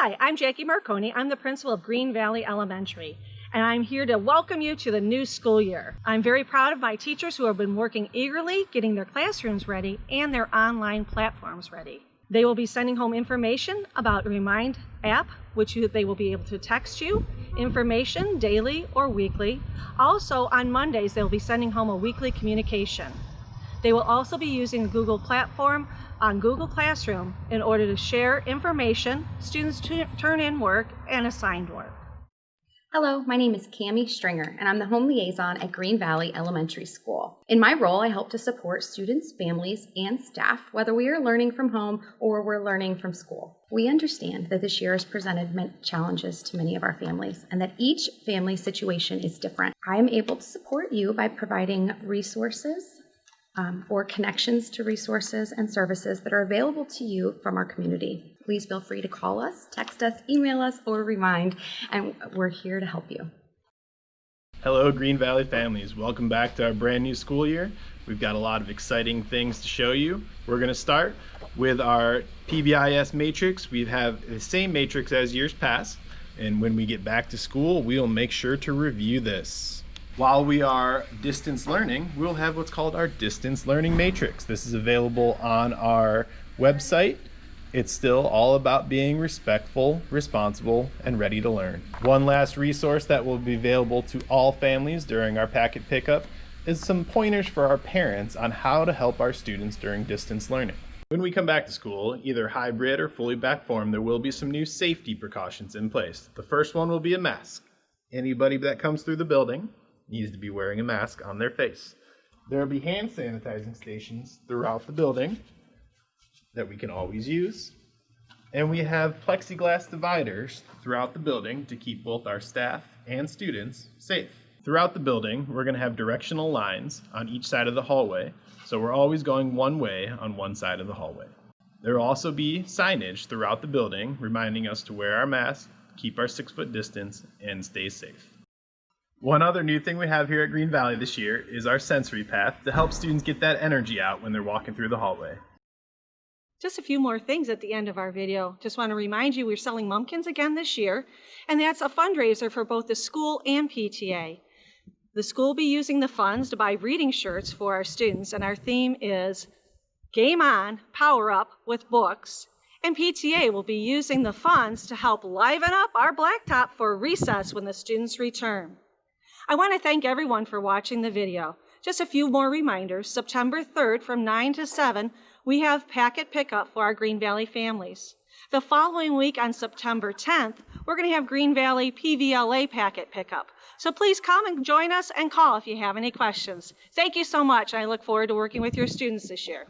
Hi, I'm Jackie Marconi. I'm the principal of Green Valley Elementary, and I'm here to welcome you to the new school year. I'm very proud of my teachers who have been working eagerly, getting their classrooms ready and their online platforms ready. They will be sending home information about the Remind app, which they will be able to text you information daily or weekly. Also, on Mondays, they'll be sending home a weekly communication. They will also be using the Google platform on Google Classroom in order to share information, students turn in work, and assigned work. Hello, my name is Cammie Stringer, and I'm the Home Liaison at Green Valley Elementary School. In my role, I help to support students, families, and staff, whether we are learning from home or we're learning from school. We understand that this year has presented challenges to many of our families, and that each family situation is different. I am able to support you by providing resources or connections to resources and services that are available to you from our community. Please feel free to call us, text us, email us, or Remind, and we're here to help you. Hello, Green Valley families. Welcome back to our brand new school year. We've got a lot of exciting things to show you. We're going to start with our PBIS Matrix. We have the same matrix as years past, and when we get back to school, we'll make sure to review this. While we are distance learning, we'll have what's called our distance learning matrix. This is available on our website. It's still all about being respectful, responsible, and ready to learn. One last resource that will be available to all families during our packet pickup is some pointers for our parents on how to help our students during distance learning. When we come back to school, either hybrid or fully back form, there will be some new safety precautions in place. The first one will be a mask. Anybody that comes through the building needs to be wearing a mask on their face. There will be hand sanitizing stations throughout the building that we can always use. And we have plexiglass dividers throughout the building to keep both our staff and students safe. Throughout the building, we're going to have directional lines on each side of the hallway, so we're always going one way on one side of the hallway. There will also be signage throughout the building reminding us to wear our masks, keep our 6-foot distance, and stay safe. One other new thing we have here at Green Valley this year is our sensory path to help students get that energy out when they're walking through the hallway. Just a few more things at the end of our video. Just want to remind you we're selling Mumpkins again this year, and that's a fundraiser for both the school and PTA. The school will be using the funds to buy reading shirts for our students, and our theme is Game On, Power Up with Books. And PTA will be using the funds to help liven up our blacktop for recess when the students return. I want to thank everyone for watching the video. Just a few more reminders. September 3rd from 9 to 7, we have packet pickup for our Green Valley families. The following week on September 10th, we're going to have Green Valley PVLA packet pickup. So please come and join us and call if you have any questions. Thank you so much. I look forward to working with your students this year.